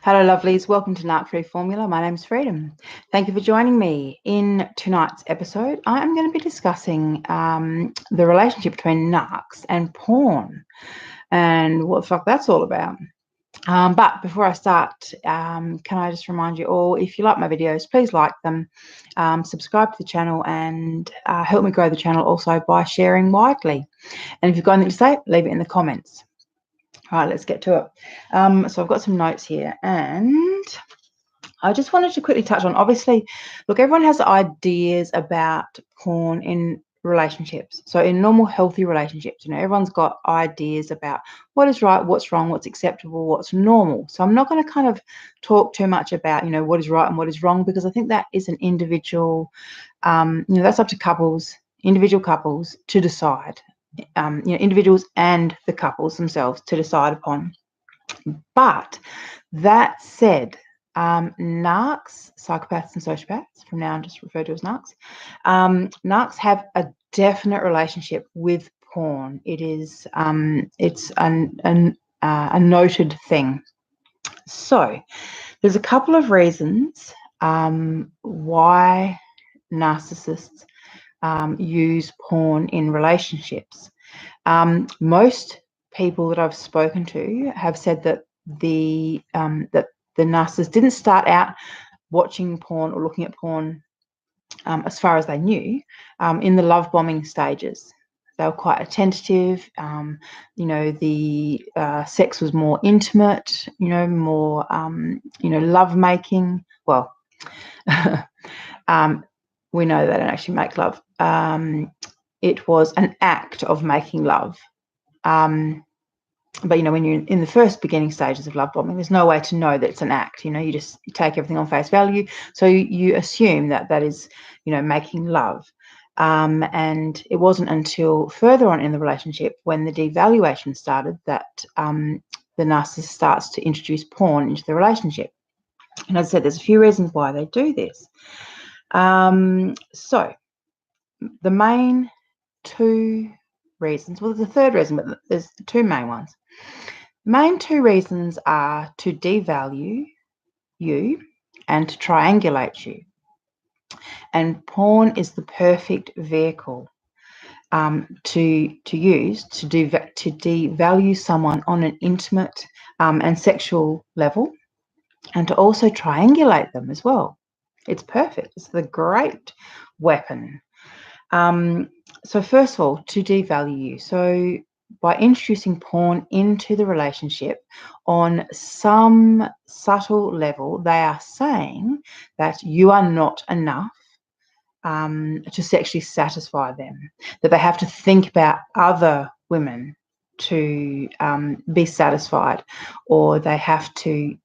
Hello, lovelies. Welcome to Narc Free Formula. My name's Freedom. Thank you for joining me. In tonight's episode, I am going to be discussing the relationship between narcs and porn and what the fuck that's all about. But before I start, can I just remind you all, if you like my videos, please like them, subscribe to the channel, and help me grow the channel also by sharing widely. And if you've got anything to say, leave it in the comments. All right, let's get to it. So I've got some notes here, and I just wanted to quickly touch on, obviously, look, everyone has ideas about porn in relationships. So in normal, healthy relationships, everyone's got ideas about what is right, what's wrong, what's acceptable, what's normal. So I'm not going to kind of talk too much about, what is right and what is wrong, because I think that is an individual, that's up to couples, individual couples to decide, individuals and the couples themselves to decide upon. But that said, narcs, psychopaths and sociopaths, from now on just referred to as narcs, narcs have a definite relationship with porn. It is, it's a noted thing. So there's a couple of reasons why narcissists use porn in relationships. Most people that I've spoken to have said that the narcissist didn't start out watching porn or looking at porn, as far as they knew, in the love bombing stages. They were quite attentive. The sex was more intimate. More love making. Well, we know they don't actually make love. It was an act of making love. But when you're in the first beginning stages of love bombing, there's no way to know that it's an act. You just take everything on face value, so you assume that is making love. And it wasn't until further on in the relationship, when the devaluation started, that the narcissist starts to introduce porn into the relationship. And as I said, there's a few reasons why they do this. So the main two reasons, well, there's a third reason, but there's two main ones. Main two reasons are to devalue you and to triangulate you. And porn is the perfect vehicle to use to devalue someone on an intimate and sexual level, and to also triangulate them as well. It's perfect. It's the great weapon. So first of all, to devalue you. So by introducing porn into the relationship, on some subtle level, they are saying that you are not enough to sexually satisfy them, that they have to think about other women to be satisfied, or they have to,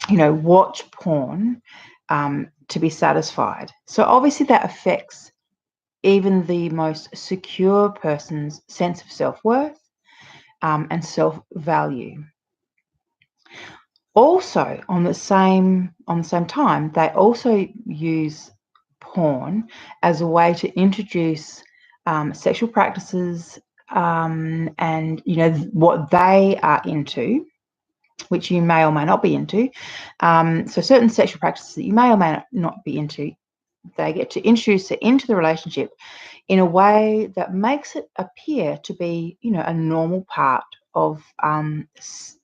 watch porn to be satisfied. So obviously that affects even the most secure person's sense of self-worth and self-value. Also, on the same time, they also use porn as a way to introduce sexual practices and what they are into, which you may or may not be into. So certain sexual practices that you may or may not be into, they get to introduce it into the relationship in a way that makes it appear to be, a normal part of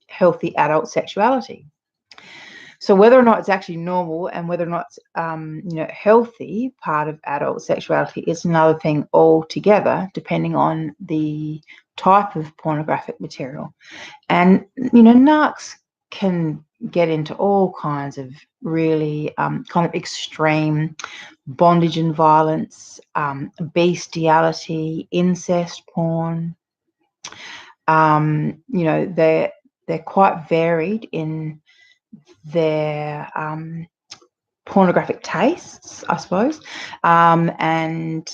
healthy adult sexuality. So whether or not it's actually normal and whether or not it's, healthy part of adult sexuality is another thing altogether, depending on the type of pornographic material. And, narcs can get into all kinds of really kind of extreme bondage and violence, bestiality, incest porn. They're quite varied in their pornographic tastes, I suppose, and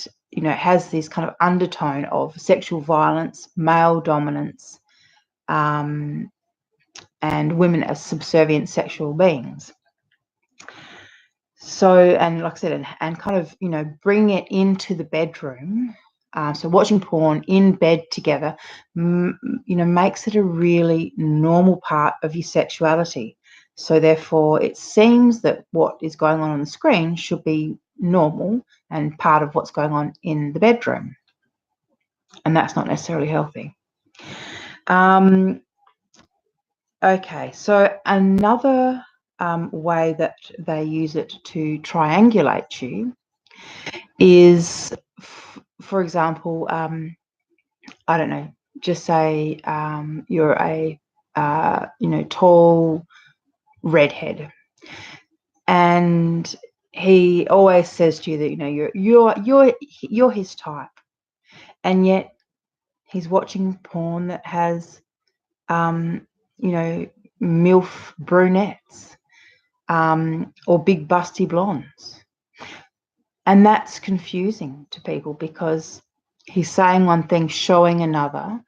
has this kind of undertone of sexual violence, male dominance, and women as subservient sexual beings. So, and like I said, and kind of, bring it into the bedroom So watching porn in bed together, makes it a really normal part of your sexuality. So therefore, it seems that what is going on the screen should be normal and part of what's going on in the bedroom. And that's not necessarily healthy. Okay, so another way that they use it to triangulate you is, for example, I don't know, just say you're a tall redhead, and he always says to you that you're his type, and yet he's watching porn that has MILF brunettes or big busty blondes. And that's confusing to people because he's saying one thing, showing another.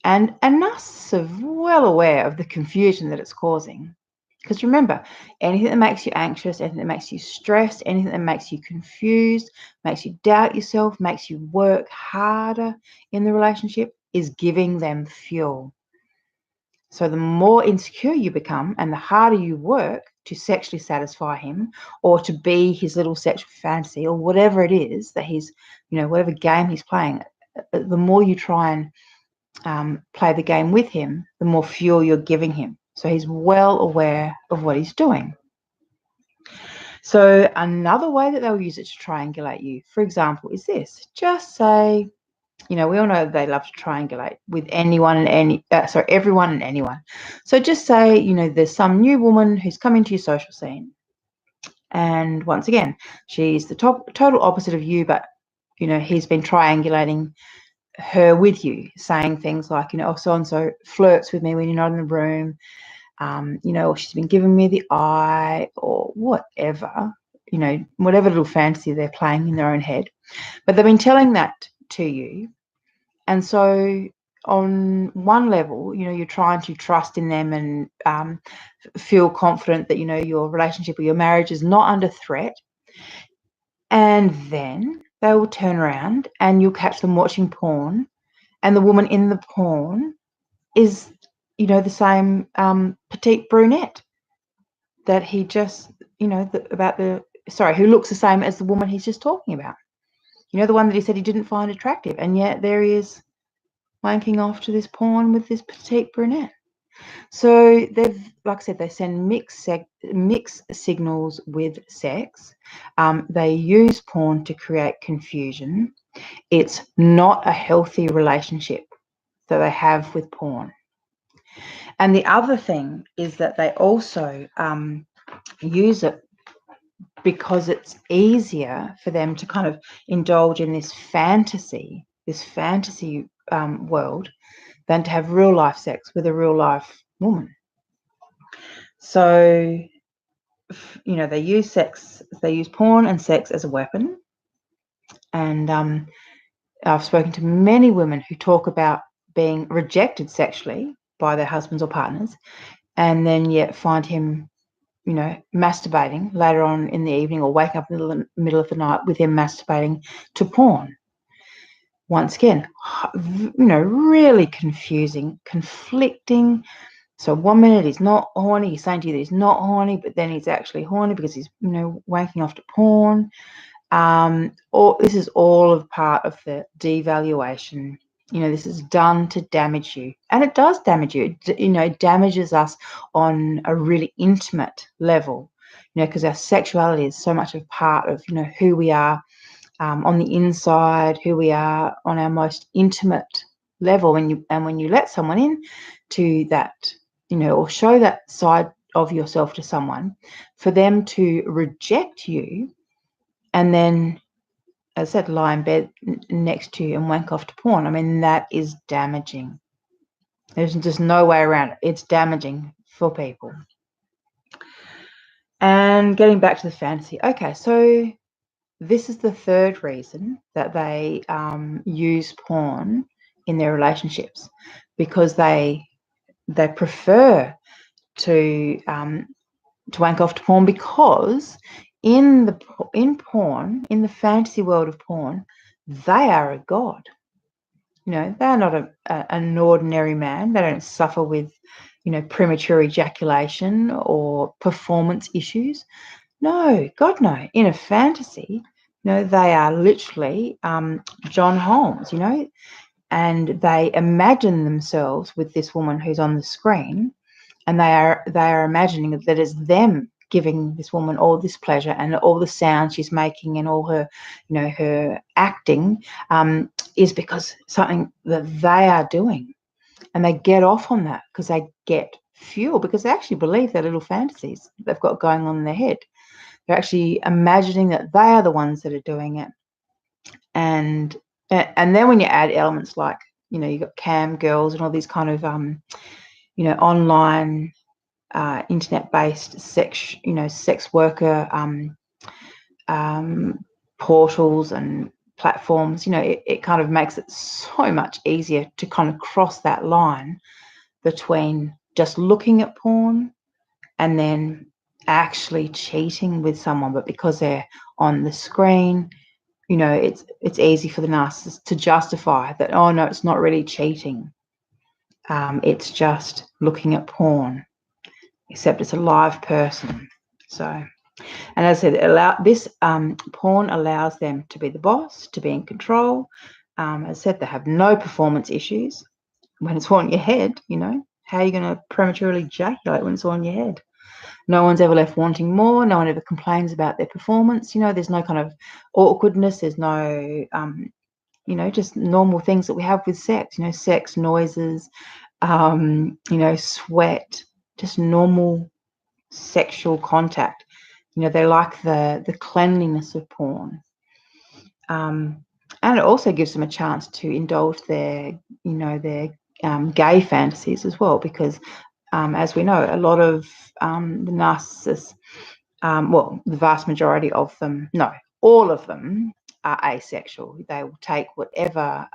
And narcissists are well aware of the confusion that it's causing. Because remember, anything that makes you anxious, anything that makes you stressed, anything that makes you confused, makes you doubt yourself, makes you work harder in the relationship is giving them fuel. So the more insecure you become and the harder you work to sexually satisfy him or to be his little sexual fantasy or whatever it is that he's, whatever game he's playing, the more you try and play the game with him, the more fuel you're giving him. So he's well aware of what he's doing. So another way that they'll use it to triangulate you, for example, is this. Just say, we all know they love to triangulate with everyone and anyone. So just say, there's some new woman who's come into your social scene. And once again, she's the total opposite of you, but, he's been triangulating her with you, saying things like, so-and-so flirts with me when you're not in the room, or she's been giving me the eye or whatever, whatever little fantasy they're playing in their own head. But they've been telling that to you. And so on one level, you're trying to trust in them and feel confident that, your relationship or your marriage is not under threat. And then they will turn around and you'll catch them watching porn. And the woman in the porn is, the same petite brunette that he just, who looks the same as the woman he's just talking about. The one that he said he didn't find attractive. And yet there he is wanking off to this porn with this petite brunette. So they've, like I said, they send mixed signals with sex. They use porn to create confusion. It's not a healthy relationship that they have with porn. And the other thing is that they also use it because it's easier for them to kind of indulge in this fantasy world than to have real life sex with a real life woman. So, they use porn and sex as a weapon. And I've spoken to many women who talk about being rejected sexually by their husbands or partners, and then yet find him, masturbating later on in the evening or wake up in the middle of the night with him masturbating to porn. Once again, really confusing, conflicting. So 1 minute he's not horny, he's saying to you that he's not horny, but then he's actually horny because he's, wanking off to porn. Or this is all of part of the devaluation. This is done to damage you, and it does damage you. It damages us on a really intimate level, because our sexuality is so much a part of, who we are on the inside, who we are on our most intimate level. When you let someone in to that, or show that side of yourself to someone, for them to reject you and then, as I said, lie in bed next to you and wank off to porn, I mean, that is damaging. There's just no way around it. It's damaging for people. And getting back to the fantasy. Okay, so this is the third reason that they use porn in their relationships, because they prefer to wank off to porn, because in porn, in the fantasy world of porn, they are a god. They're not an ordinary man. They don't suffer with, premature ejaculation or performance issues. No, God, no. In a fantasy, they are literally John Holmes, and they imagine themselves with this woman who's on the screen, and they are imagining that it's them giving this woman all this pleasure and all the sound she's making and all her, her acting is because something that they are doing, and they get off on that because they get fuel, because they actually believe their little fantasies they've got going on in their head. They're actually imagining that they are the ones that are doing it. And then when you add elements like, you've got cam girls and all these kind of online internet-based sex worker portals and platforms, it kind of makes it so much easier to kind of cross that line between just looking at porn and then actually cheating with someone. But because they're on the screen, it's easy for the narcissist to justify that, oh no, it's not really cheating, it's just looking at porn, except it's a live person. So, and as I said, this porn allows them to be the boss, to be in control. As I said, they have no performance issues. When it's all on your head, how are you going to prematurely ejaculate when it's all on your head? No one's ever left wanting more. No one ever complains about their performance. There's no kind of awkwardness. There's no, just normal things that we have with sex. Sex noises, sweat, just normal sexual contact. They like the cleanliness of porn. And it also gives them a chance to indulge their gay fantasies as well, because as we know, a lot of the narcissists, well, the vast majority of them, no, all of them are asexual. They will take whatever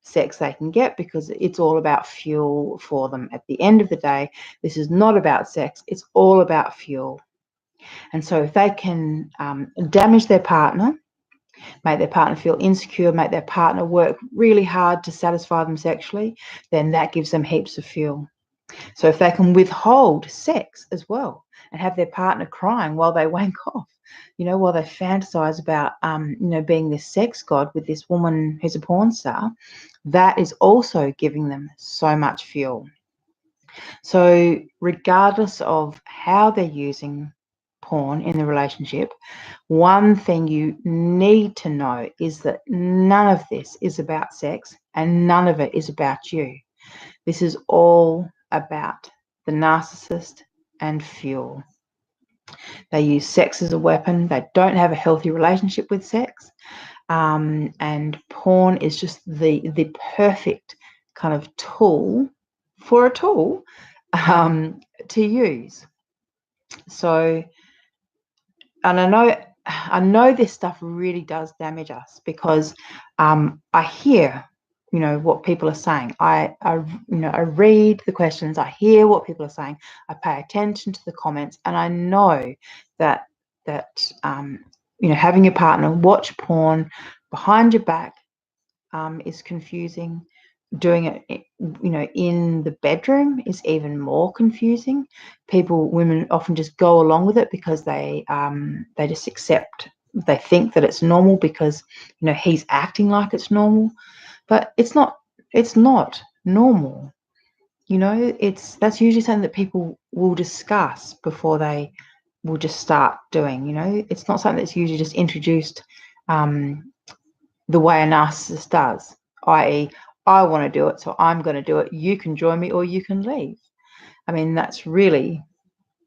sex they can get because it's all about fuel for them. At the end of the day, this is not about sex. It's all about fuel. And so if they can damage their partner, make their partner feel insecure, make their partner work really hard to satisfy them sexually, then that gives them heaps of fuel. So if they can withhold sex as well and have their partner crying while they wank off, while they fantasize about, being this sex god with this woman who's a porn star, that is also giving them so much fuel. So regardless of how they're using porn in the relationship, one thing you need to know is that none of this is about sex and none of it is about you. This is all about the narcissist and fuel. They use sex as a weapon. They don't have a healthy relationship with sex. And porn is just the perfect kind of tool for a tool to use. So, and I know this stuff really does damage us because I hear, what people are saying. I read the questions. I hear what people are saying. I pay attention to the comments, and I know that having your partner watch porn behind your back is confusing. Doing it, in the bedroom is even more confusing. Women often just go along with it because they just accept. They think that it's normal because he's acting like it's normal, but it's not. It's not normal. That's usually something that people will discuss before they will just start doing. It's not something that's usually just introduced the way a narcissist does, i.e., I want to do it, so I'm going to do it. You can join me or you can leave. I mean, that's really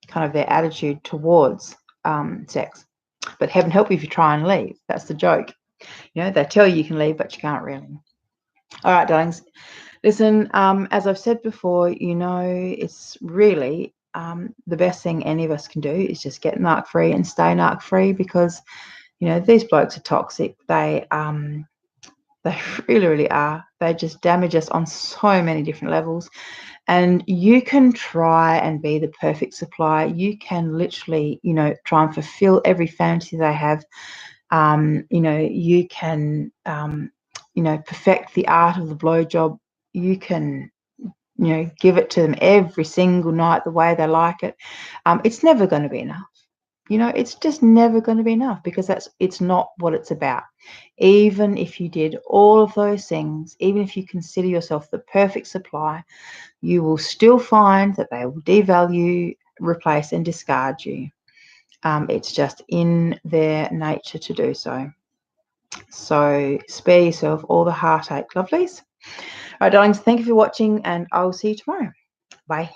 kind of their attitude towards sex. But heaven help you if you try and leave. That's the joke. They tell you can leave, but you can't really. All right, darlings. Listen, as I've said before, it's really the best thing any of us can do is just get narc free and stay narc free, because these blokes are toxic. They really, really are. They just damage us on so many different levels. And you can try and be the perfect supply. You can literally, try and fulfill every fantasy they have. You can, perfect the art of the blowjob. You can, give it to them every single night the way they like it. It's never going to be enough. It's just never going to be enough, because it's not what it's about. Even if you did all of those things, even if you consider yourself the perfect supply, you will still find that they will devalue, replace, and discard you. It's just in their nature to do so. So spare yourself all the heartache, lovelies. All right, darlings, thank you for watching, and I will see you tomorrow. Bye.